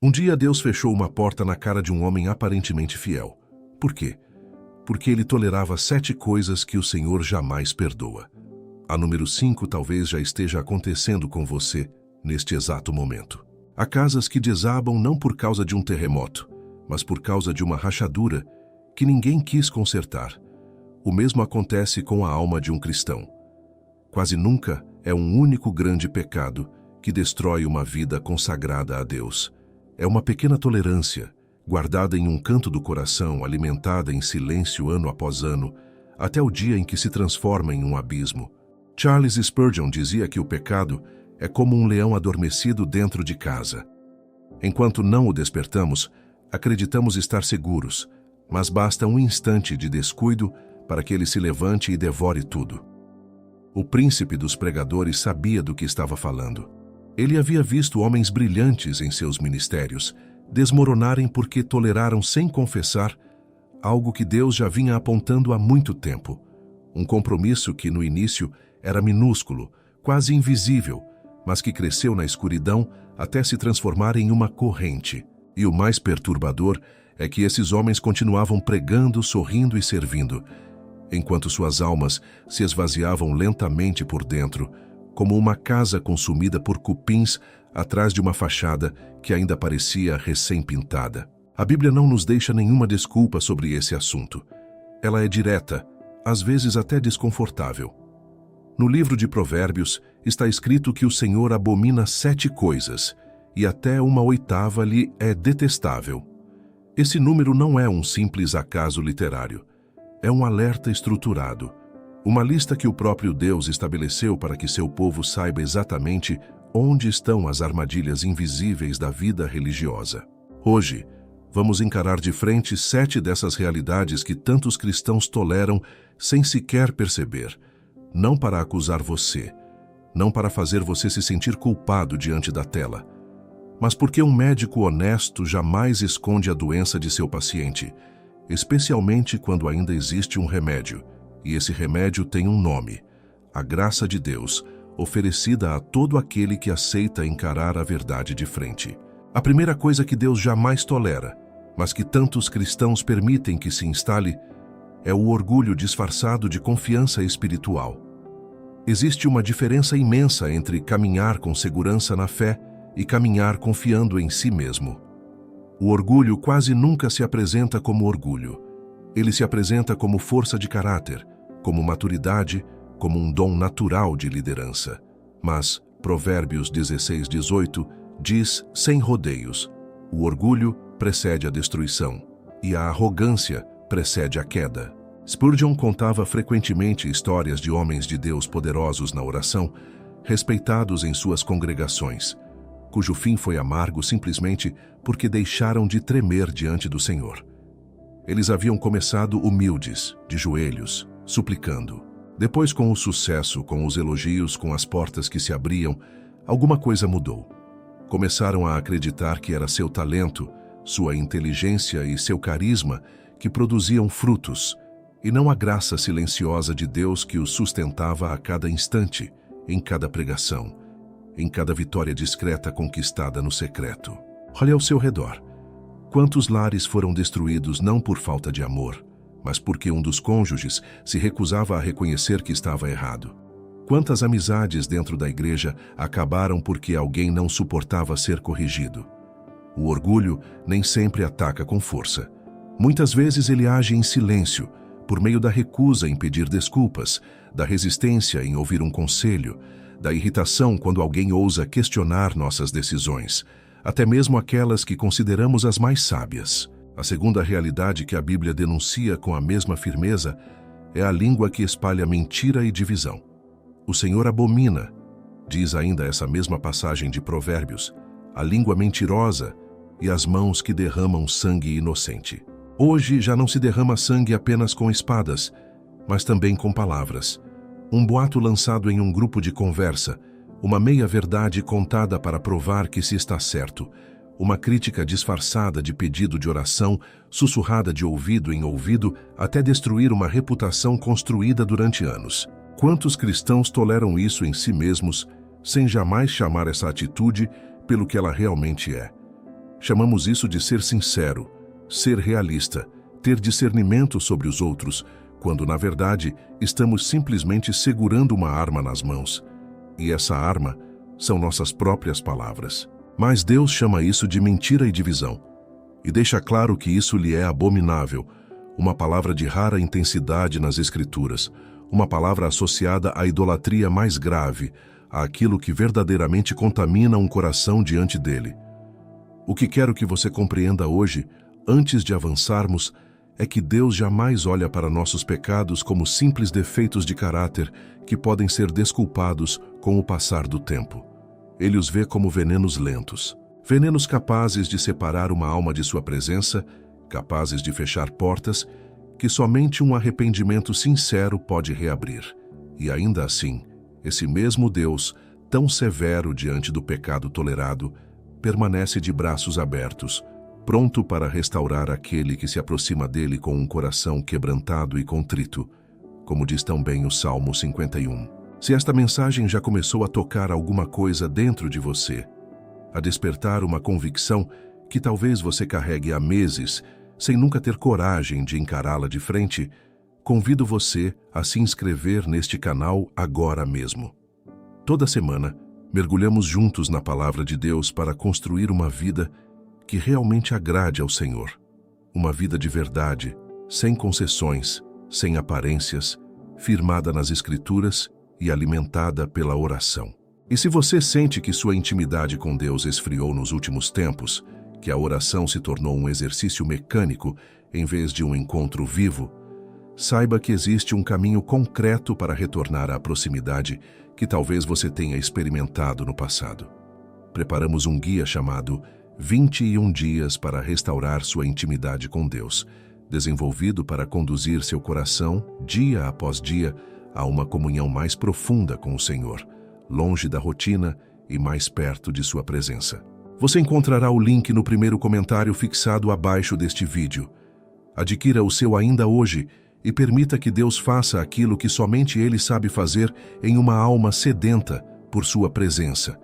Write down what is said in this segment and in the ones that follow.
Um dia Deus fechou uma porta na cara de um homem aparentemente fiel. Por quê? Porque ele tolerava 7 coisas que o Senhor jamais perdoa. A número 5 talvez já esteja acontecendo com você neste exato momento. Há casas que desabam não por causa de um terremoto, mas por causa de uma rachadura que ninguém quis consertar. O mesmo acontece com a alma de um cristão. Quase nunca é um único grande pecado que destrói uma vida consagrada a Deus. É uma pequena tolerância, guardada em um canto do coração, alimentada em silêncio ano após ano, até o dia em que se transforma em um abismo. Charles Spurgeon dizia que o pecado é como um leão adormecido dentro de casa. Enquanto não o despertamos, acreditamos estar seguros, mas basta um instante de descuido para que ele se levante e devore tudo. O príncipe dos pregadores sabia do que estava falando. Ele havia visto homens brilhantes em seus ministérios desmoronarem porque toleraram sem confessar algo que Deus já vinha apontando há muito tempo. Um compromisso que no início era minúsculo, quase invisível, mas que cresceu na escuridão até se transformar em uma corrente. E o mais perturbador é que esses homens continuavam pregando, sorrindo e servindo, enquanto suas almas se esvaziavam lentamente por dentro, como uma casa consumida por cupins atrás de uma fachada que ainda parecia recém-pintada. A Bíblia não nos deixa nenhuma desculpa sobre esse assunto. Ela é direta, às vezes até desconfortável. No livro de Provérbios está escrito que o Senhor abomina 7 coisas, e até uma 8ª lhe é detestável. Esse número não é um simples acaso literário. É um alerta estruturado, uma lista que o próprio Deus estabeleceu para que seu povo saiba exatamente onde estão as armadilhas invisíveis da vida religiosa. Hoje, vamos encarar de frente 7 dessas realidades que tantos cristãos toleram sem sequer perceber, não para acusar você, não para fazer você se sentir culpado diante da tela, mas porque um médico honesto jamais esconde a doença de seu paciente, especialmente quando ainda existe um remédio, e esse remédio tem um nome: a graça de Deus, oferecida a todo aquele que aceita encarar a verdade de frente. A primeira coisa que Deus jamais tolera, mas que tantos cristãos permitem que se instale, é o orgulho disfarçado de confiança espiritual. Existe uma diferença imensa entre caminhar com segurança na fé e caminhar confiando em si mesmo. O orgulho quase nunca se apresenta como orgulho. Ele se apresenta como força de caráter, como maturidade, como um dom natural de liderança. Mas Provérbios 16:18 diz sem rodeios: o orgulho precede a destruição e a arrogância precede a queda. Spurgeon contava frequentemente histórias de homens de Deus poderosos na oração, respeitados em suas congregações, cujo fim foi amargo simplesmente porque deixaram de tremer diante do Senhor. Eles haviam começado humildes, de joelhos, suplicando. Depois, com o sucesso, com os elogios, com as portas que se abriam, alguma coisa mudou. Começaram a acreditar que era seu talento, sua inteligência e seu carisma que produziam frutos, e não a graça silenciosa de Deus que os sustentava a cada instante, em cada pregação, em cada vitória discreta conquistada no secreto. Olhe ao seu redor. Quantos lares foram destruídos não por falta de amor, mas porque um dos cônjuges se recusava a reconhecer que estava errado? Quantas amizades dentro da igreja acabaram porque alguém não suportava ser corrigido? O orgulho nem sempre ataca com força. Muitas vezes ele age em silêncio, por meio da recusa em pedir desculpas, da resistência em ouvir um conselho, da irritação quando alguém ousa questionar nossas decisões, até mesmo aquelas que consideramos as mais sábias. A segunda realidade que a Bíblia denuncia com a mesma firmeza é a língua que espalha mentira e divisão. O Senhor abomina, diz ainda essa mesma passagem de Provérbios, a língua mentirosa e as mãos que derramam sangue inocente. Hoje já não se derrama sangue apenas com espadas, mas também com palavras. Um boato lançado em um grupo de conversa, uma meia-verdade contada para provar que se está certo, uma crítica disfarçada de pedido de oração, sussurrada de ouvido em ouvido, até destruir uma reputação construída durante anos. Quantos cristãos toleram isso em si mesmos, sem jamais chamar essa atitude pelo que ela realmente é? Chamamos isso de ser sincero, ser realista, ter discernimento sobre os outros, quando, na verdade, estamos simplesmente segurando uma arma nas mãos. E essa arma são nossas próprias palavras. Mas Deus chama isso de mentira e divisão. E deixa claro que isso lhe é abominável, uma palavra de rara intensidade nas Escrituras, uma palavra associada à idolatria mais grave, àquilo que verdadeiramente contamina um coração diante dele. O que quero que você compreenda hoje, antes de avançarmos, é que Deus jamais olha para nossos pecados como simples defeitos de caráter que podem ser desculpados com o passar do tempo. Ele os vê como venenos lentos, venenos capazes de separar uma alma de sua presença, capazes de fechar portas que somente um arrependimento sincero pode reabrir. E ainda assim, esse mesmo Deus, tão severo diante do pecado tolerado, permanece de braços abertos, pronto para restaurar aquele que se aproxima dele com um coração quebrantado e contrito, como diz tão bem o Salmo 51. Se esta mensagem já começou a tocar alguma coisa dentro de você, a despertar uma convicção que talvez você carregue há meses, sem nunca ter coragem de encará-la de frente, convido você a se inscrever neste canal agora mesmo. Toda semana, mergulhamos juntos na Palavra de Deus para construir uma vida que realmente agrade ao Senhor. Uma vida de verdade, sem concessões, sem aparências, firmada nas Escrituras e alimentada pela oração. E se você sente que sua intimidade com Deus esfriou nos últimos tempos, que a oração se tornou um exercício mecânico em vez de um encontro vivo, saiba que existe um caminho concreto para retornar à proximidade que talvez você tenha experimentado no passado. Preparamos um guia chamado 21 Dias para Restaurar Sua Intimidade com Deus, desenvolvido para conduzir seu coração, dia após dia, a uma comunhão mais profunda com o Senhor, longe da rotina e mais perto de sua presença. Você encontrará o link no primeiro comentário fixado abaixo deste vídeo. Adquira o seu ainda hoje e permita que Deus faça aquilo que somente Ele sabe fazer em uma alma sedenta por sua presença,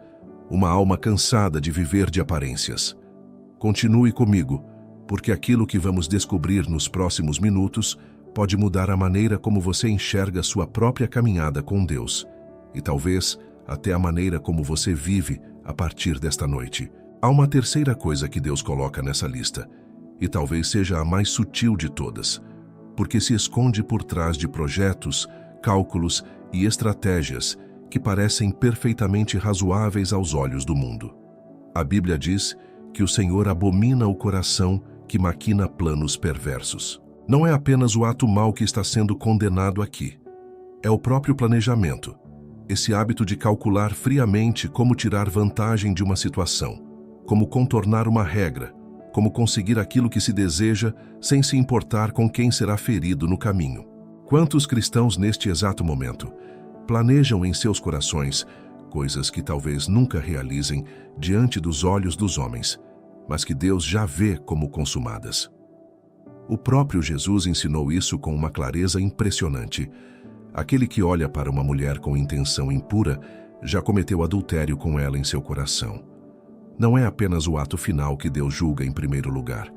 uma alma cansada de viver de aparências. Continue comigo, porque aquilo que vamos descobrir nos próximos minutos pode mudar a maneira como você enxerga sua própria caminhada com Deus, e talvez até a maneira como você vive a partir desta noite. Há uma terceira coisa que Deus coloca nessa lista, e talvez seja a mais sutil de todas, porque se esconde por trás de projetos, cálculos e estratégias que parecem perfeitamente razoáveis aos olhos do mundo. A Bíblia diz que o Senhor abomina o coração que maquina planos perversos. Não é apenas o ato mau que está sendo condenado aqui. É o próprio planejamento, esse hábito de calcular friamente como tirar vantagem de uma situação, como contornar uma regra, como conseguir aquilo que se deseja sem se importar com quem será ferido no caminho. Quantos cristãos neste exato momento planejam em seus corações coisas que talvez nunca realizem diante dos olhos dos homens, mas que Deus já vê como consumadas? O próprio Jesus ensinou isso com uma clareza impressionante. Aquele que olha para uma mulher com intenção impura já cometeu adultério com ela em seu coração. Não é apenas o ato final que Deus julga em primeiro lugar,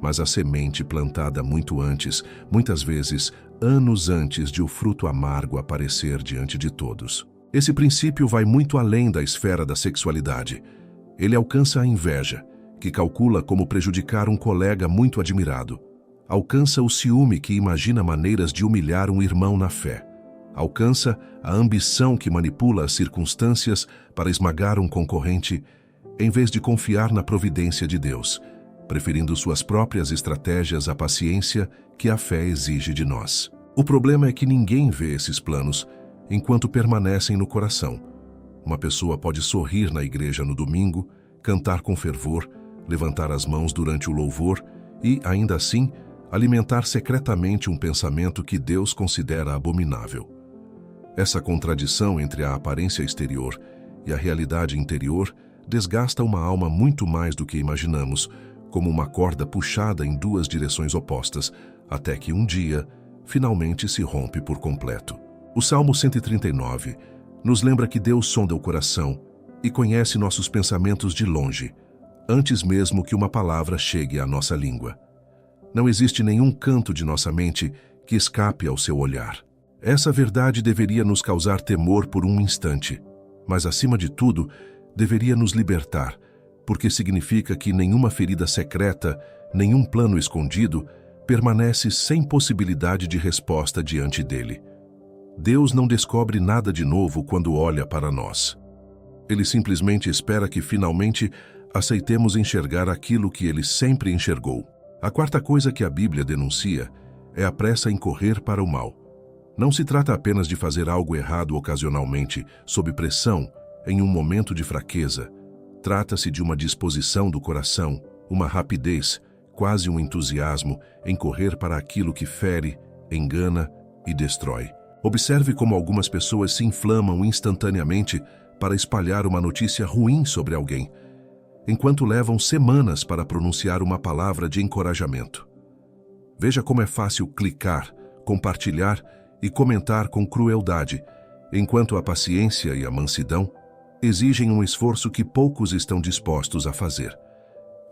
mas a semente plantada muito antes, muitas vezes anos antes de o fruto amargo aparecer diante de todos. Esse princípio vai muito além da esfera da sexualidade. Ele alcança a inveja, que calcula como prejudicar um colega muito admirado. Alcança o ciúme, que imagina maneiras de humilhar um irmão na fé. Alcança a ambição, que manipula as circunstâncias para esmagar um concorrente, em vez de confiar na providência de Deus, preferindo suas próprias estratégias à paciência que a fé exige de nós. O problema é que ninguém vê esses planos enquanto permanecem no coração. Uma pessoa pode sorrir na igreja no domingo, cantar com fervor, levantar as mãos durante o louvor e, ainda assim, alimentar secretamente um pensamento que Deus considera abominável. Essa contradição entre a aparência exterior e a realidade interior desgasta uma alma muito mais do que imaginamos, como uma corda puxada em duas direções opostas, até que um dia, finalmente se rompe por completo. O Salmo 139 nos lembra que Deus sonda o coração e conhece nossos pensamentos de longe, antes mesmo que uma palavra chegue à nossa língua. Não existe nenhum canto de nossa mente que escape ao seu olhar. Essa verdade deveria nos causar temor por um instante, mas, acima de tudo, deveria nos libertar, porque significa que nenhuma ferida secreta, nenhum plano escondido, permanece sem possibilidade de resposta diante dele. Deus não descobre nada de novo quando olha para nós. Ele simplesmente espera que finalmente aceitemos enxergar aquilo que ele sempre enxergou. A quarta coisa que a Bíblia denuncia é a pressa em correr para o mal. Não se trata apenas de fazer algo errado ocasionalmente, sob pressão, em um momento de fraqueza. Trata-se de uma disposição do coração, uma rapidez, quase um entusiasmo em correr para aquilo que fere, engana e destrói. Observe como algumas pessoas se inflamam instantaneamente para espalhar uma notícia ruim sobre alguém, enquanto levam semanas para pronunciar uma palavra de encorajamento. Veja como é fácil clicar, compartilhar e comentar com crueldade, enquanto a paciência e a mansidão exigem um esforço que poucos estão dispostos a fazer.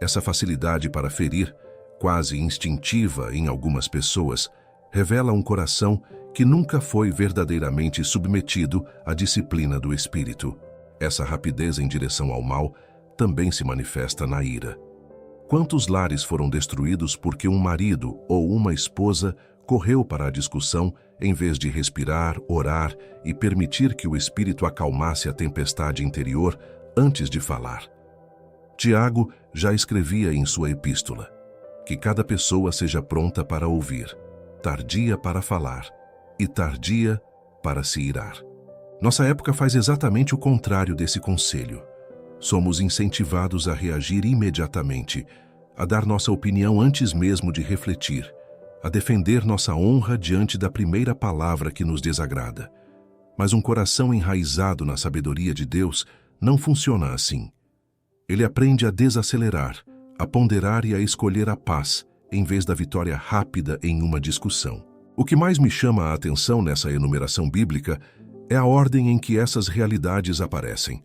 Essa facilidade para ferir, quase instintiva em algumas pessoas, revela um coração que nunca foi verdadeiramente submetido à disciplina do Espírito. Essa rapidez em direção ao mal também se manifesta na ira. Quantos lares foram destruídos porque um marido ou uma esposa correu para a discussão em vez de respirar, orar e permitir que o Espírito acalmasse a tempestade interior antes de falar? Tiago já escrevia em sua epístola que cada pessoa seja pronta para ouvir, tardia para falar e tardia para se irar. Nossa época faz exatamente o contrário desse conselho. Somos incentivados a reagir imediatamente, a dar nossa opinião antes mesmo de refletir, a defender nossa honra diante da primeira palavra que nos desagrada. Mas um coração enraizado na sabedoria de Deus não funciona assim. Ele aprende a desacelerar, a ponderar e a escolher a paz, em vez da vitória rápida em uma discussão. O que mais me chama a atenção nessa enumeração bíblica é a ordem em que essas realidades aparecem.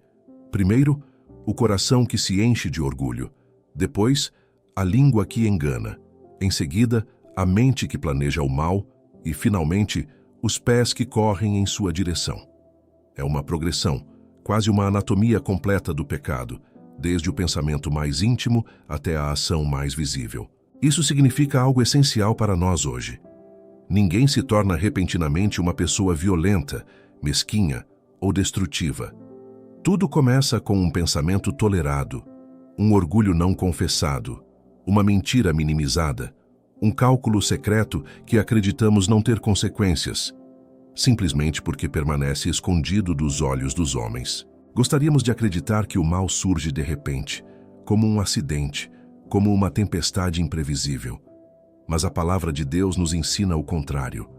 Primeiro, o coração que se enche de orgulho. Depois, a língua que engana. Em seguida, a mente que planeja o mal. E, finalmente, os pés que correm em sua direção. É uma progressão, quase uma anatomia completa do pecado, desde o pensamento mais íntimo até a ação mais visível. Isso significa algo essencial para nós hoje. Ninguém se torna repentinamente uma pessoa violenta, mesquinha ou destrutiva. Tudo começa com um pensamento tolerado, um orgulho não confessado, uma mentira minimizada, um cálculo secreto que acreditamos não ter consequências, simplesmente porque permanece escondido dos olhos dos homens. Gostaríamos de acreditar que o mal surge de repente, como um acidente, como uma tempestade imprevisível. Mas a palavra de Deus nos ensina o contrário.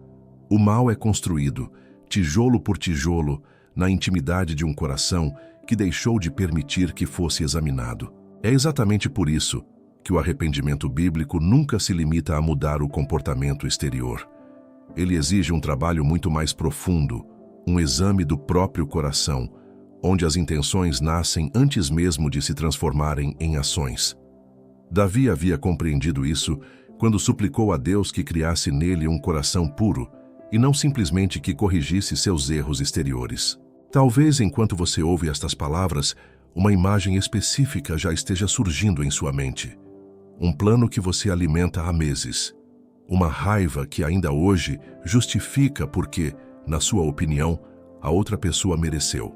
O mal é construído, tijolo por tijolo, na intimidade de um coração que deixou de permitir que fosse examinado. É exatamente por isso que o arrependimento bíblico nunca se limita a mudar o comportamento exterior. Ele exige um trabalho muito mais profundo, um exame do próprio coração, onde as intenções nascem antes mesmo de se transformarem em ações. Davi havia compreendido isso quando suplicou a Deus que criasse nele um coração puro e não simplesmente que corrigisse seus erros exteriores. Talvez, enquanto você ouve estas palavras, uma imagem específica já esteja surgindo em sua mente. Um plano que você alimenta há meses. Uma raiva que ainda hoje justifica porque, na sua opinião, a outra pessoa mereceu.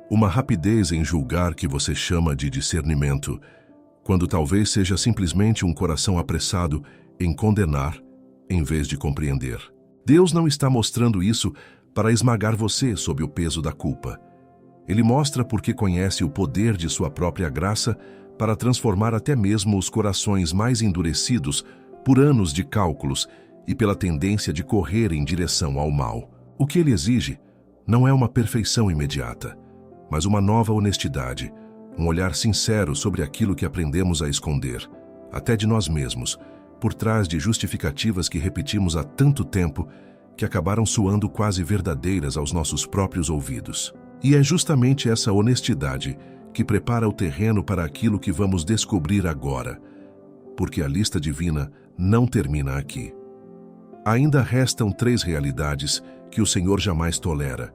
Uma rapidez em julgar que você chama de discernimento, quando talvez seja simplesmente um coração apressado em condenar em vez de compreender. Deus não está mostrando isso para esmagar você sob o peso da culpa. Ele mostra porque conhece o poder de sua própria graça para transformar até mesmo os corações mais endurecidos por anos de cálculos e pela tendência de correr em direção ao mal. O que ele exige não é uma perfeição imediata, mas uma nova honestidade, um olhar sincero sobre aquilo que aprendemos a esconder, até de nós mesmos, por trás de justificativas que repetimos há tanto tempo que acabaram soando quase verdadeiras aos nossos próprios ouvidos. E é justamente essa honestidade que prepara o terreno para aquilo que vamos descobrir agora, porque a lista divina não termina aqui. Ainda restam 3 realidades que o Senhor jamais tolera,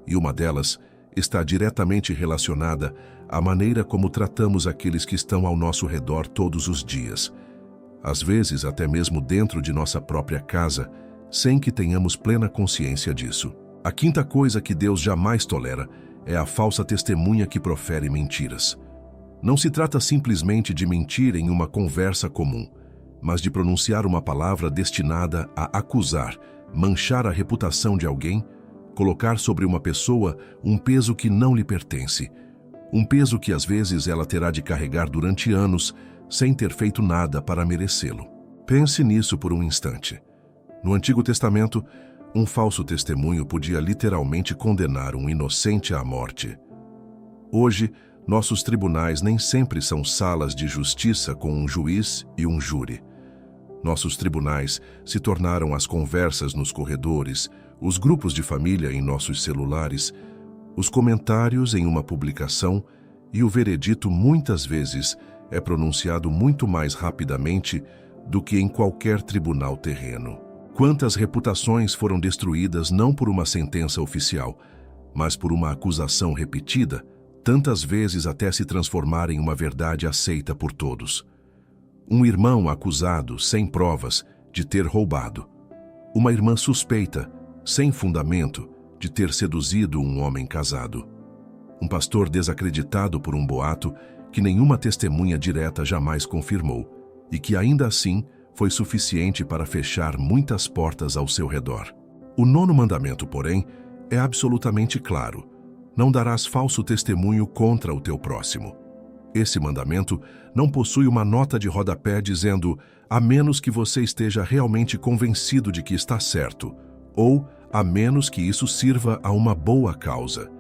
e uma delas está diretamente relacionada à maneira como tratamos aqueles que estão ao nosso redor todos os dias, às vezes até mesmo dentro de nossa própria casa, sem que tenhamos plena consciência disso. A 5ª coisa que Deus jamais tolera é a falsa testemunha que profere mentiras. Não se trata simplesmente de mentir em uma conversa comum, mas de pronunciar uma palavra destinada a acusar, manchar a reputação de alguém, colocar sobre uma pessoa um peso que não lhe pertence, um peso que às vezes ela terá de carregar durante anos sem ter feito nada para merecê-lo. Pense nisso por um instante. No Antigo Testamento, um falso testemunho podia literalmente condenar um inocente à morte. Hoje, nossos tribunais nem sempre são salas de justiça com um juiz e um júri. Nossos tribunais se tornaram as conversas nos corredores, os grupos de família em nossos celulares, os comentários em uma publicação, e o veredito muitas vezes é pronunciado muito mais rapidamente do que em qualquer tribunal terreno. Quantas reputações foram destruídas não por uma sentença oficial, mas por uma acusação repetida, tantas vezes até se transformar em uma verdade aceita por todos. Um irmão acusado, sem provas, de ter roubado. Uma irmã suspeita, sem fundamento, de ter seduzido um homem casado. Um pastor desacreditado por um boato que nenhuma testemunha direta jamais confirmou e que ainda assim foi suficiente para fechar muitas portas ao seu redor. O 9º mandamento, porém, é absolutamente claro: não darás falso testemunho contra o teu próximo. Esse mandamento não possui uma nota de rodapé dizendo a menos que você esteja realmente convencido de que está certo, ou a menos que isso sirva a uma boa causa.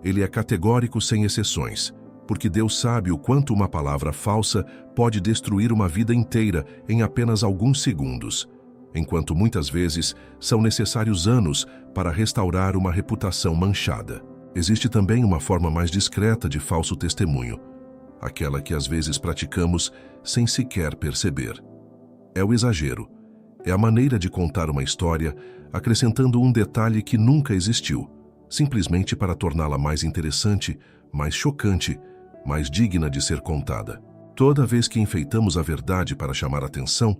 Ele é categórico sem exceções, porque Deus sabe o quanto uma palavra falsa pode destruir uma vida inteira em apenas alguns segundos, enquanto muitas vezes são necessários anos para restaurar uma reputação manchada. Existe também uma forma mais discreta de falso testemunho, aquela que às vezes praticamos sem sequer perceber. É o exagero. É a maneira de contar uma história acrescentando um detalhe que nunca existiu, simplesmente para torná-la mais interessante, mais chocante, mais digna de ser contada. Toda vez que enfeitamos a verdade para chamar atenção,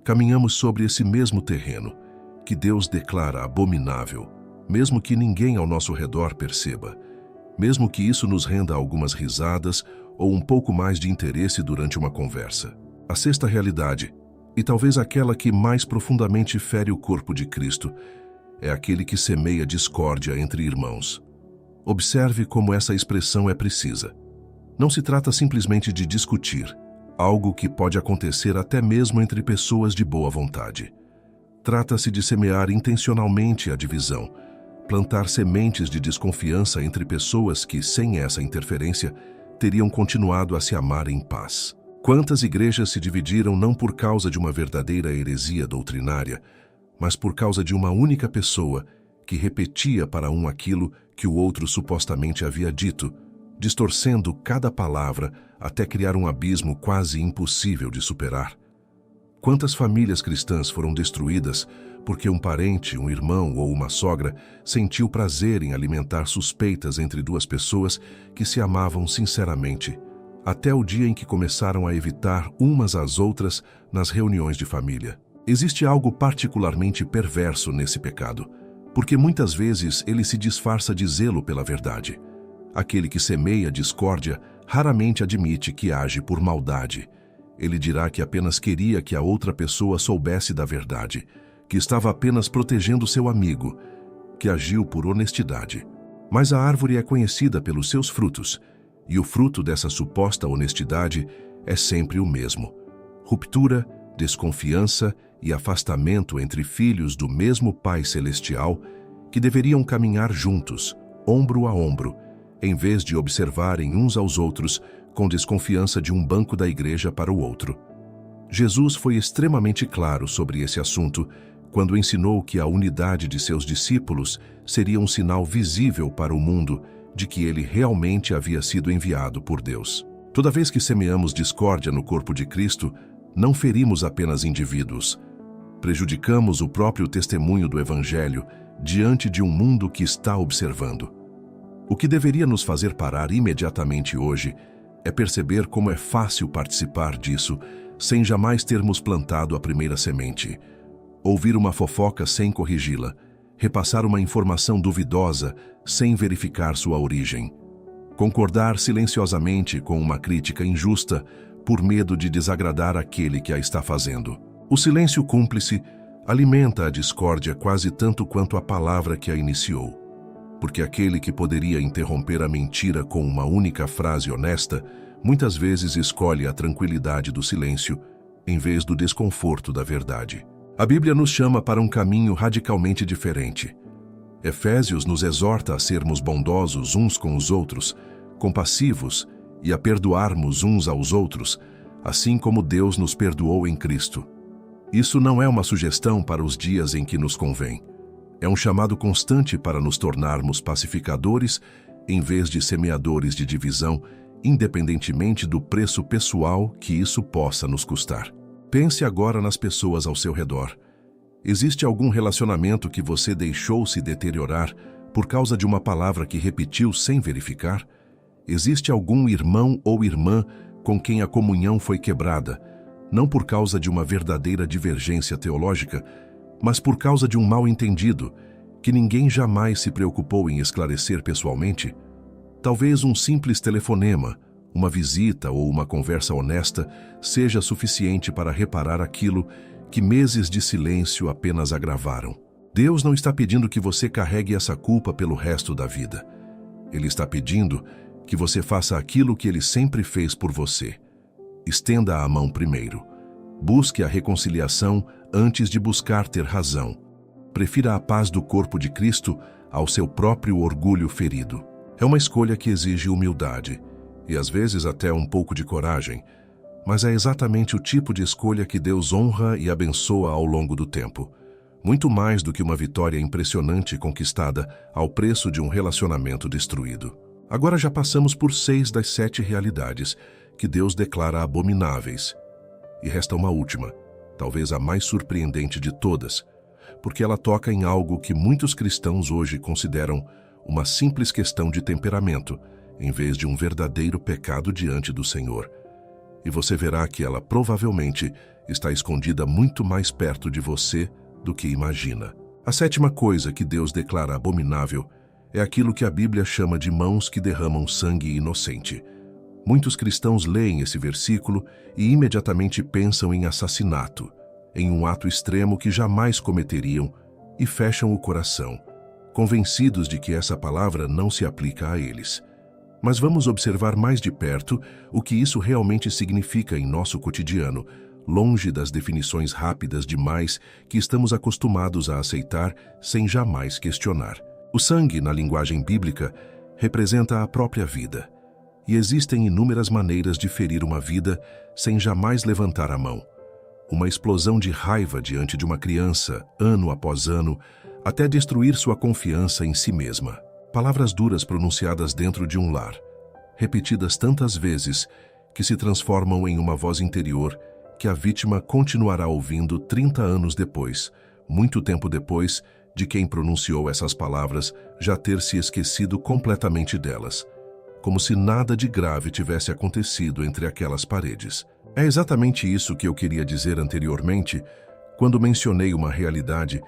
caminhamos sobre esse mesmo terreno, que Deus declara abominável, mesmo que ninguém ao nosso redor perceba, mesmo que isso nos renda algumas risadas ou um pouco mais de interesse durante uma conversa. A 6ª realidade, e talvez aquela que mais profundamente fere o corpo de Cristo, é aquele que semeia discórdia entre irmãos. Observe como essa expressão é precisa. Não se trata simplesmente de discutir, algo que pode acontecer até mesmo entre pessoas de boa vontade. Trata-se de semear intencionalmente a divisão, plantar sementes de desconfiança entre pessoas que, sem essa interferência, teriam continuado a se amar em paz. Quantas igrejas se dividiram não por causa de uma verdadeira heresia doutrinária, mas por causa de uma única pessoa que repetia para um aquilo que o outro supostamente havia dito, distorcendo cada palavra até criar um abismo quase impossível de superar? Quantas famílias cristãs foram destruídas porque um parente, um irmão ou uma sogra sentiu prazer em alimentar suspeitas entre duas pessoas que se amavam sinceramente, até o dia em que começaram a evitar umas às outras nas reuniões de família? Existe algo particularmente perverso nesse pecado, porque muitas vezes ele se disfarça de zelo pela verdade. Aquele que semeia discórdia raramente admite que age por maldade. Ele dirá que apenas queria que a outra pessoa soubesse da verdade, que estava apenas protegendo seu amigo, que agiu por honestidade. Mas a árvore é conhecida pelos seus frutos, e o fruto dessa suposta honestidade é sempre o mesmo: ruptura, desconfiança e afastamento entre filhos do mesmo Pai Celestial que deveriam caminhar juntos, ombro a ombro, em vez de observarem uns aos outros com desconfiança de um banco da igreja para o outro. Jesus foi extremamente claro sobre esse assunto quando ensinou que a unidade de seus discípulos seria um sinal visível para o mundo de que ele realmente havia sido enviado por Deus. Toda vez que semeamos discórdia no corpo de Cristo, não ferimos apenas indivíduos, prejudicamos o próprio testemunho do Evangelho diante de um mundo que está observando. O que deveria nos fazer parar imediatamente hoje é perceber como é fácil participar disso sem jamais termos plantado a primeira semente, ouvir uma fofoca sem corrigi-la, repassar uma informação duvidosa sem verificar sua origem, concordar silenciosamente com uma crítica injusta por medo de desagradar aquele que a está fazendo. O silêncio cúmplice alimenta a discórdia quase tanto quanto a palavra que a iniciou, porque aquele que poderia interromper a mentira com uma única frase honesta, muitas vezes escolhe a tranquilidade do silêncio em vez do desconforto da verdade. A Bíblia nos chama para um caminho radicalmente diferente. Efésios nos exorta a sermos bondosos uns com os outros, compassivos e a perdoarmos uns aos outros, assim como Deus nos perdoou em Cristo. Isso não é uma sugestão para os dias em que nos convém. É um chamado constante para nos tornarmos pacificadores em vez de semeadores de divisão, independentemente do preço pessoal que isso possa nos custar. Pense agora nas pessoas ao seu redor. Existe algum relacionamento que você deixou se deteriorar por causa de uma palavra que repetiu sem verificar? Existe algum irmão ou irmã com quem a comunhão foi quebrada, não por causa de uma verdadeira divergência teológica, mas por causa de um mal-entendido que ninguém jamais se preocupou em esclarecer pessoalmente? Talvez um simples telefonema, uma visita ou uma conversa honesta seja suficiente para reparar aquilo que meses de silêncio apenas agravaram. Deus não está pedindo que você carregue essa culpa pelo resto da vida. Ele está pedindo que você faça aquilo que Ele sempre fez por você. Estenda a mão primeiro. Busque a reconciliação antes de buscar ter razão. Prefira a paz do corpo de Cristo ao seu próprio orgulho ferido. É uma escolha que exige humildade e às vezes até um pouco de coragem, mas é exatamente o tipo de escolha que Deus honra e abençoa ao longo do tempo. Muito mais do que uma vitória impressionante conquistada ao preço de um relacionamento destruído. Agora já passamos por 6 das 7 realidades que Deus declara abomináveis. E resta uma última, talvez a mais surpreendente de todas, porque ela toca em algo que muitos cristãos hoje consideram uma simples questão de temperamento, em vez de um verdadeiro pecado diante do Senhor. E você verá que ela provavelmente está escondida muito mais perto de você do que imagina. A 7ª coisa que Deus declara abominável é aquilo que a Bíblia chama de mãos que derramam sangue inocente. Muitos cristãos leem esse versículo e imediatamente pensam em assassinato, em um ato extremo que jamais cometeriam, e fecham o coração, convencidos de que essa palavra não se aplica a eles. Mas vamos observar mais de perto o que isso realmente significa em nosso cotidiano, longe das definições rápidas demais que estamos acostumados a aceitar sem jamais questionar. O sangue, na linguagem bíblica, representa a própria vida. E existem inúmeras maneiras de ferir uma vida sem jamais levantar a mão. Uma explosão de raiva diante de uma criança, ano após ano, até destruir sua confiança em si mesma. Palavras duras pronunciadas dentro de um lar, repetidas tantas vezes que se transformam em uma voz interior que a vítima continuará ouvindo 30 anos depois, muito tempo depois de quem pronunciou essas palavras já ter se esquecido completamente delas, como se nada de grave tivesse acontecido entre aquelas paredes. É exatamente isso que eu queria dizer anteriormente, quando mencionei uma realidade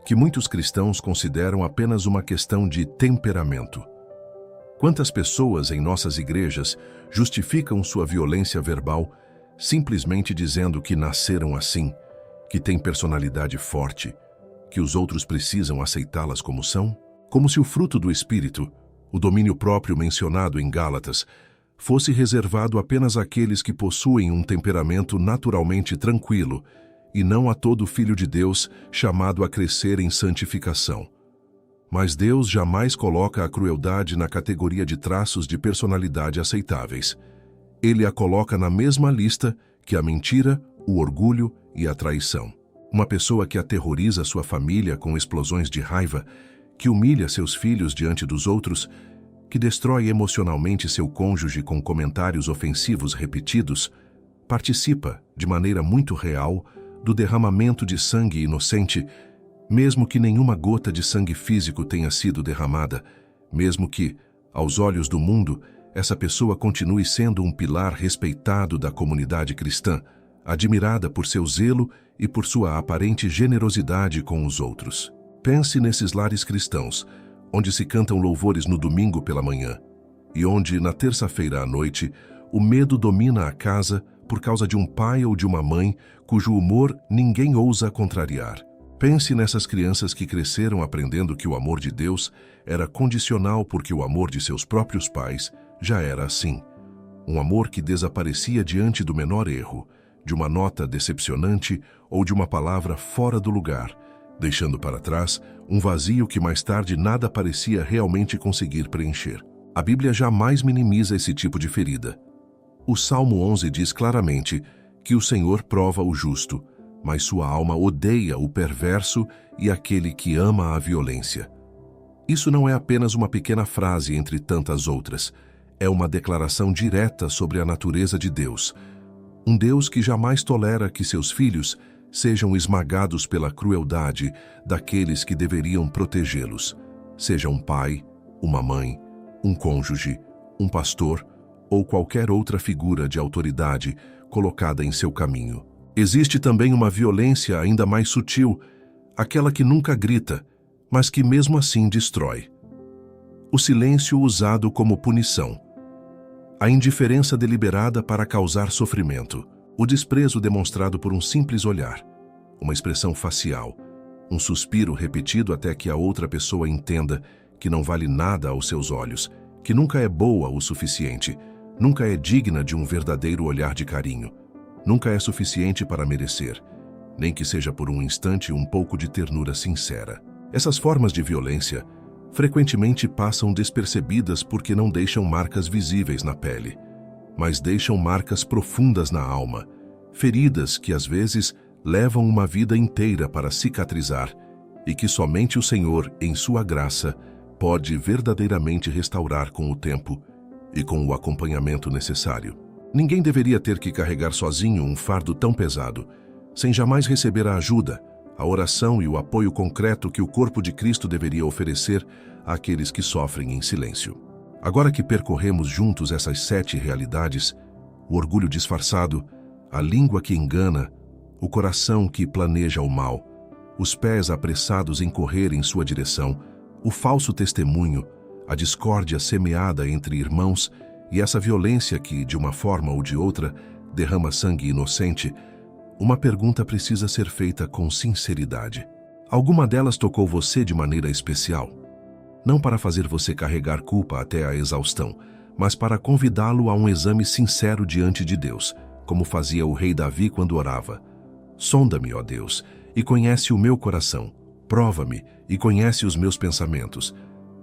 que muitos cristãos consideram apenas uma questão de temperamento. Quantas pessoas em nossas igrejas justificam sua violência verbal simplesmente dizendo que nasceram assim, que têm personalidade forte, que os outros precisam aceitá-las como são? Como se o fruto do Espírito, o domínio próprio mencionado em Gálatas, fosse reservado apenas àqueles que possuem um temperamento naturalmente tranquilo, e não a todo filho de Deus chamado a crescer em santificação. Mas Deus jamais coloca a crueldade na categoria de traços de personalidade aceitáveis. Ele a coloca na mesma lista que a mentira, o orgulho e a traição. Uma pessoa que aterroriza sua família com explosões de raiva, que humilha seus filhos diante dos outros, que destrói emocionalmente seu cônjuge com comentários ofensivos repetidos, participa, de maneira muito real, do derramamento de sangue inocente, mesmo que nenhuma gota de sangue físico tenha sido derramada, mesmo que, aos olhos do mundo, essa pessoa continue sendo um pilar respeitado da comunidade cristã, admirada por seu zelo e por sua aparente generosidade com os outros. Pense nesses lares cristãos, onde se cantam louvores no domingo pela manhã, e onde, na terça-feira à noite, o medo domina a casa por causa de um pai ou de uma mãe cujo humor ninguém ousa contrariar. Pense nessas crianças que cresceram aprendendo que o amor de Deus era condicional porque o amor de seus próprios pais já era assim. Um amor que desaparecia diante do menor erro, de uma nota decepcionante ou de uma palavra fora do lugar, deixando para trás um vazio que mais tarde nada parecia realmente conseguir preencher. A Bíblia jamais minimiza esse tipo de ferida. O Salmo 11 diz claramente que o Senhor prova o justo, mas sua alma odeia o perverso e aquele que ama a violência. Isso não é apenas uma pequena frase entre tantas outras. É uma declaração direta sobre a natureza de Deus. Um Deus que jamais tolera que seus filhos sejam esmagados pela crueldade daqueles que deveriam protegê-los, seja um pai, uma mãe, um cônjuge, um pastor ou qualquer outra figura de autoridade colocada em seu caminho. Existe também uma violência ainda mais sutil, aquela que nunca grita, mas que mesmo assim destrói. O silêncio usado como punição. A indiferença deliberada para causar sofrimento. O desprezo demonstrado por um simples olhar, uma expressão facial, um suspiro repetido até que a outra pessoa entenda que não vale nada aos seus olhos, que nunca é boa o suficiente, nunca é digna de um verdadeiro olhar de carinho, nunca é suficiente para merecer, nem que seja por um instante um pouco de ternura sincera. Essas formas de violência frequentemente passam despercebidas porque não deixam marcas visíveis na pele, mas deixam marcas profundas na alma, feridas que às vezes levam uma vida inteira para cicatrizar e que somente o Senhor, em sua graça, pode verdadeiramente restaurar com o tempo e com o acompanhamento necessário. Ninguém deveria ter que carregar sozinho um fardo tão pesado, sem jamais receber a ajuda, a oração e o apoio concreto que o corpo de Cristo deveria oferecer àqueles que sofrem em silêncio. Agora que percorremos juntos essas 7 realidades, o orgulho disfarçado, a língua que engana, o coração que planeja o mal, os pés apressados em correr em sua direção, o falso testemunho, a discórdia semeada entre irmãos e essa violência que, de uma forma ou de outra, derrama sangue inocente, uma pergunta precisa ser feita com sinceridade. Alguma delas tocou você de maneira especial? Não para fazer você carregar culpa até a exaustão, mas para convidá-lo a um exame sincero diante de Deus, como fazia o rei Davi quando orava. Sonda-me, ó Deus, e conhece o meu coração. Prova-me e conhece os meus pensamentos.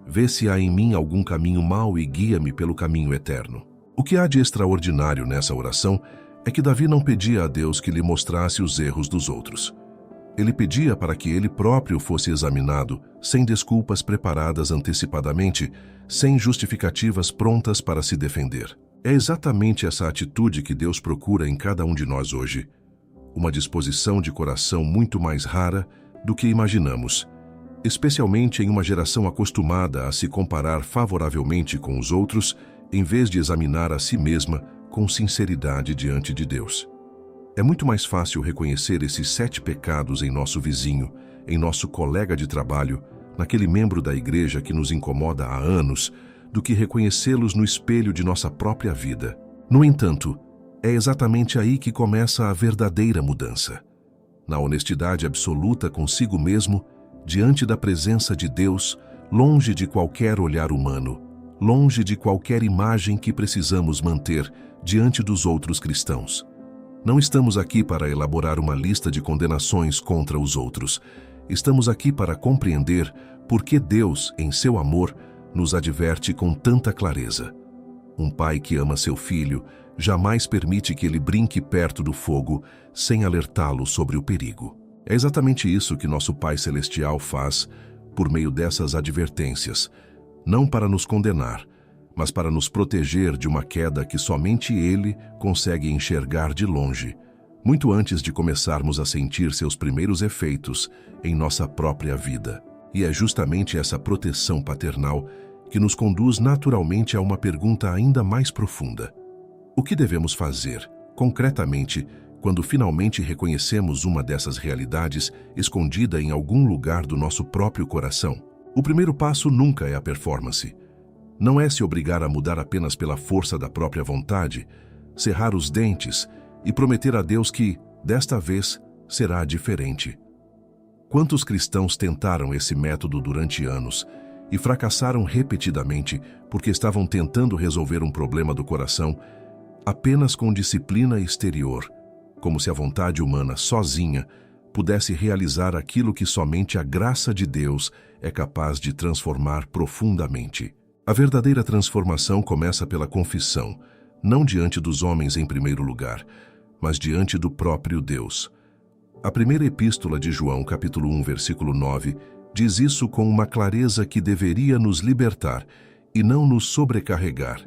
Vê se há em mim algum caminho mau e guia-me pelo caminho eterno. O que há de extraordinário nessa oração é que Davi não pedia a Deus que lhe mostrasse os erros dos outros. Ele pedia para que ele próprio fosse examinado, sem desculpas preparadas antecipadamente, sem justificativas prontas para se defender. É exatamente essa atitude que Deus procura em cada um de nós hoje. Uma disposição de coração muito mais rara do que imaginamos, especialmente em uma geração acostumada a se comparar favoravelmente com os outros, em vez de examinar a si mesma com sinceridade diante de Deus. É muito mais fácil reconhecer esses 7 pecados em nosso vizinho, em nosso colega de trabalho, naquele membro da igreja que nos incomoda há anos, do que reconhecê-los no espelho de nossa própria vida. No entanto, é exatamente aí que começa a verdadeira mudança. Na honestidade absoluta consigo mesmo, diante da presença de Deus, longe de qualquer olhar humano, longe de qualquer imagem que precisamos manter diante dos outros cristãos. Não estamos aqui para elaborar uma lista de condenações contra os outros. Estamos aqui para compreender por que Deus, em seu amor, nos adverte com tanta clareza. Um pai que ama seu filho jamais permite que ele brinque perto do fogo sem alertá-lo sobre o perigo. É exatamente isso que nosso Pai Celestial faz por meio dessas advertências, não para nos condenar, mas para nos proteger de uma queda que somente Ele consegue enxergar de longe, muito antes de começarmos a sentir seus primeiros efeitos em nossa própria vida. E é justamente essa proteção paternal que nos conduz naturalmente a uma pergunta ainda mais profunda. O que devemos fazer, concretamente, quando finalmente reconhecemos uma dessas realidades escondida em algum lugar do nosso próprio coração? O primeiro passo nunca é a performance. Não é se obrigar a mudar apenas pela força da própria vontade, cerrar os dentes e prometer a Deus que, desta vez, será diferente. Quantos cristãos tentaram esse método durante anos e fracassaram repetidamente porque estavam tentando resolver um problema do coração apenas com disciplina exterior, como se a vontade humana sozinha pudesse realizar aquilo que somente a graça de Deus é capaz de transformar profundamente. A verdadeira transformação começa pela confissão, não diante dos homens em primeiro lugar, mas diante do próprio Deus. A primeira epístola de João, capítulo 1, versículo 9, diz isso com uma clareza que deveria nos libertar e não nos sobrecarregar.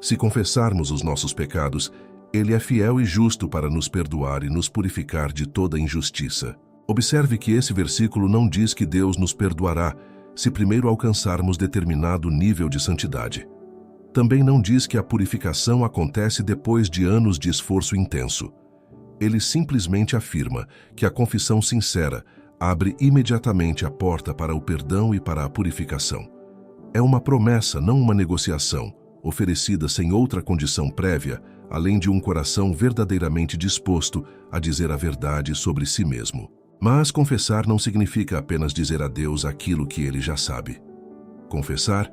Se confessarmos os nossos pecados, Ele é fiel e justo para nos perdoar e nos purificar de toda injustiça. Observe que esse versículo não diz que Deus nos perdoará se primeiro alcançarmos determinado nível de santidade. Também não diz que a purificação acontece depois de anos de esforço intenso. Ele simplesmente afirma que a confissão sincera abre imediatamente a porta para o perdão e para a purificação. É uma promessa, não uma negociação, oferecida sem outra condição prévia, além de um coração verdadeiramente disposto a dizer a verdade sobre si mesmo. Mas confessar não significa apenas dizer a Deus aquilo que Ele já sabe. Confessar,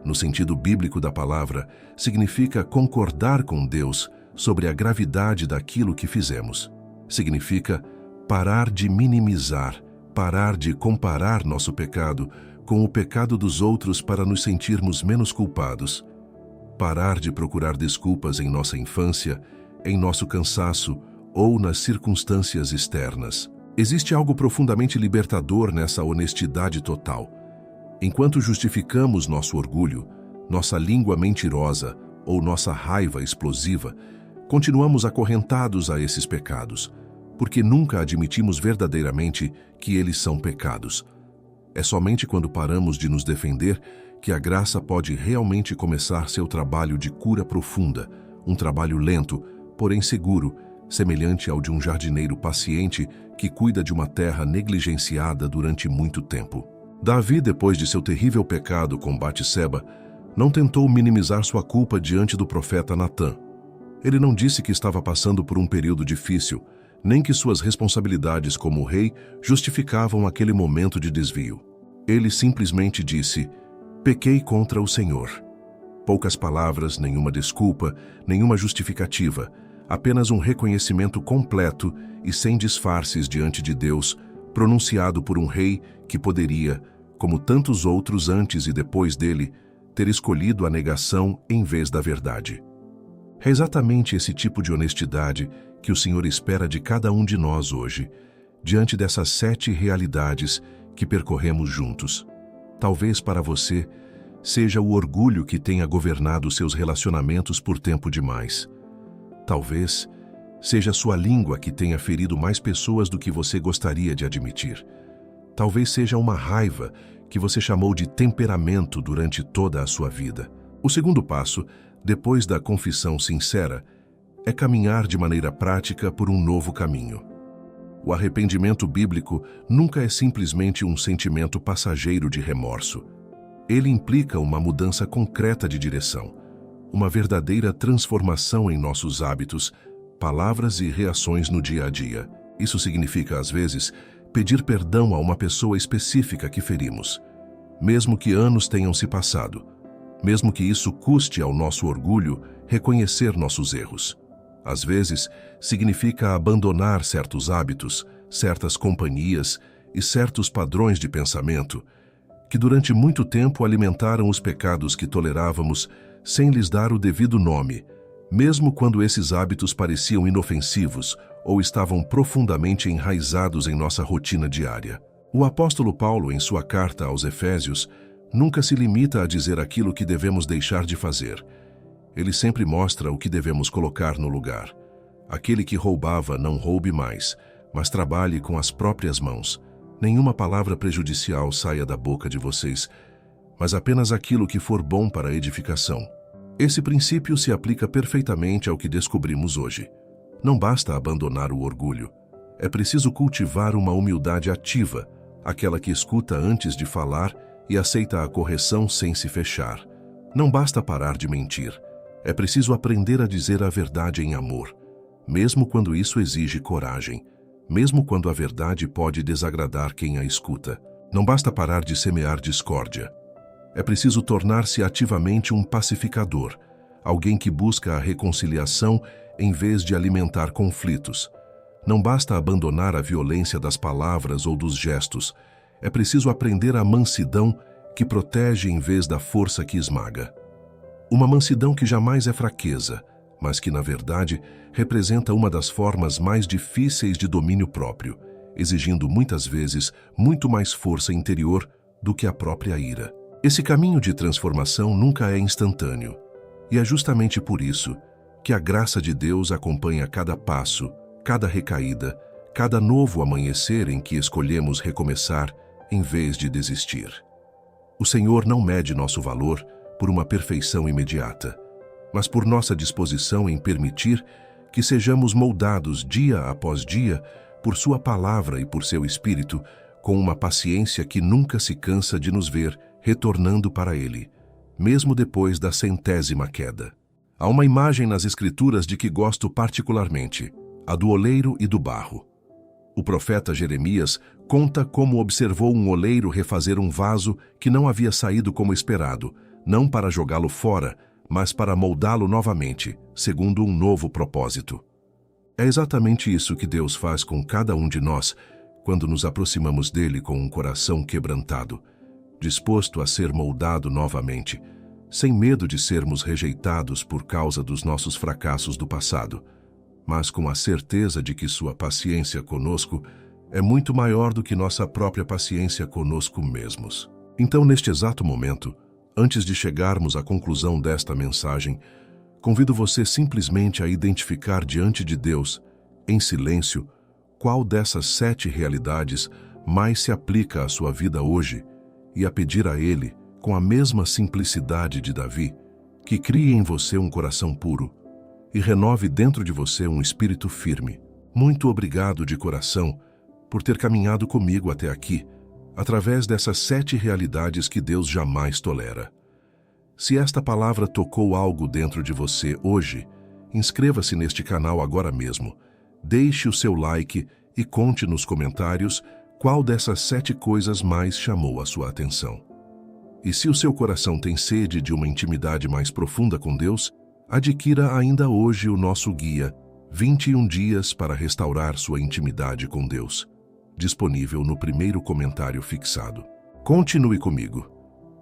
no sentido bíblico da palavra, significa concordar com Deus sobre a gravidade daquilo que fizemos. Significa parar de minimizar, parar de comparar nosso pecado com o pecado dos outros para nos sentirmos menos culpados. Parar de procurar desculpas em nossa infância, em nosso cansaço ou nas circunstâncias externas. Existe algo profundamente libertador nessa honestidade total. Enquanto justificamos nosso orgulho, nossa língua mentirosa ou nossa raiva explosiva, continuamos acorrentados a esses pecados, porque nunca admitimos verdadeiramente que eles são pecados. É somente quando paramos de nos defender que a graça pode realmente começar seu trabalho de cura profunda, um trabalho lento, porém seguro, semelhante ao de um jardineiro paciente que cuida de uma terra negligenciada durante muito tempo. Davi, depois de seu terrível pecado com Batseba, não tentou minimizar sua culpa diante do profeta Natã. Ele não disse que estava passando por um período difícil, nem que suas responsabilidades como rei justificavam aquele momento de desvio. Ele simplesmente disse: "Pequei contra o Senhor." Poucas palavras, nenhuma desculpa, nenhuma justificativa, apenas um reconhecimento completo e sem disfarces diante de Deus, pronunciado por um rei que poderia, como tantos outros antes e depois dele, ter escolhido a negação em vez da verdade. É exatamente esse tipo de honestidade que o Senhor espera de cada um de nós hoje, diante dessas 7 realidades que percorremos juntos. Talvez para você seja o orgulho que tenha governado seus relacionamentos por tempo demais. Talvez seja sua língua que tenha ferido mais pessoas do que você gostaria de admitir. Talvez seja uma raiva que você chamou de temperamento durante toda a sua vida. O segundo passo, depois da confissão sincera, é caminhar de maneira prática por um novo caminho. O arrependimento bíblico nunca é simplesmente um sentimento passageiro de remorso. Ele implica uma mudança concreta de direção, uma verdadeira transformação em nossos hábitos, palavras e reações no dia a dia. Isso significa, às vezes, pedir perdão a uma pessoa específica que ferimos, mesmo que anos tenham se passado, mesmo que isso custe ao nosso orgulho reconhecer nossos erros. Às vezes, significa abandonar certos hábitos, certas companhias e certos padrões de pensamento que durante muito tempo alimentaram os pecados que tolerávamos sem lhes dar o devido nome, mesmo quando esses hábitos pareciam inofensivos ou estavam profundamente enraizados em nossa rotina diária. O apóstolo Paulo, em sua carta aos Efésios, nunca se limita a dizer aquilo que devemos deixar de fazer. Ele sempre mostra o que devemos colocar no lugar. Aquele que roubava, não roube mais, mas trabalhe com as próprias mãos. Nenhuma palavra prejudicial saia da boca de vocês, mas apenas aquilo que for bom para a edificação. Esse princípio se aplica perfeitamente ao que descobrimos hoje. Não basta abandonar o orgulho. É preciso cultivar uma humildade ativa, aquela que escuta antes de falar e aceita a correção sem se fechar. Não basta parar de mentir. É preciso aprender a dizer a verdade em amor, mesmo quando isso exige coragem, mesmo quando a verdade pode desagradar quem a escuta. Não basta parar de semear discórdia. É preciso tornar-se ativamente um pacificador, alguém que busca a reconciliação em vez de alimentar conflitos. Não basta abandonar a violência das palavras ou dos gestos. É preciso aprender a mansidão que protege em vez da força que esmaga. Uma mansidão que jamais é fraqueza, mas que, na verdade, representa uma das formas mais difíceis de domínio próprio, exigindo muitas vezes muito mais força interior do que a própria ira. Esse caminho de transformação nunca é instantâneo, e é justamente por isso que a graça de Deus acompanha cada passo, cada recaída, cada novo amanhecer em que escolhemos recomeçar em vez de desistir. O Senhor não mede nosso valor por uma perfeição imediata, mas por nossa disposição em permitir que sejamos moldados dia após dia por Sua palavra e por Seu Espírito, com uma paciência que nunca se cansa de nos ver retornando para Ele, mesmo depois da 100ª queda. Há uma imagem nas Escrituras de que gosto particularmente, a do oleiro e do barro. O profeta Jeremias conta como observou um oleiro refazer um vaso que não havia saído como esperado, não para jogá-lo fora, mas para moldá-lo novamente, segundo um novo propósito. É exatamente isso que Deus faz com cada um de nós quando nos aproximamos dele com um coração quebrantado, disposto a ser moldado novamente, sem medo de sermos rejeitados por causa dos nossos fracassos do passado, mas com a certeza de que Sua paciência conosco é muito maior do que nossa própria paciência conosco mesmos. Então, neste exato momento, antes de chegarmos à conclusão desta mensagem, convido você simplesmente a identificar diante de Deus, em silêncio, qual dessas 7 realidades mais se aplica à sua vida hoje e a pedir a Ele, com a mesma simplicidade de Davi, que crie em você um coração puro e renove dentro de você um espírito firme. Muito obrigado de coração por ter caminhado comigo até aqui, através dessas 7 realidades que Deus jamais tolera. Se esta palavra tocou algo dentro de você hoje, inscreva-se neste canal agora mesmo, deixe o seu like e conte nos comentários qual dessas 7 coisas mais chamou a sua atenção. E se o seu coração tem sede de uma intimidade mais profunda com Deus, adquira ainda hoje o nosso guia 21 dias para restaurar sua intimidade com Deus, disponível no primeiro comentário fixado. Continue comigo,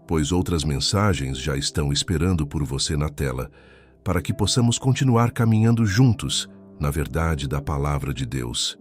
pois outras mensagens já estão esperando por você na tela, para que possamos continuar caminhando juntos na verdade da Palavra de Deus.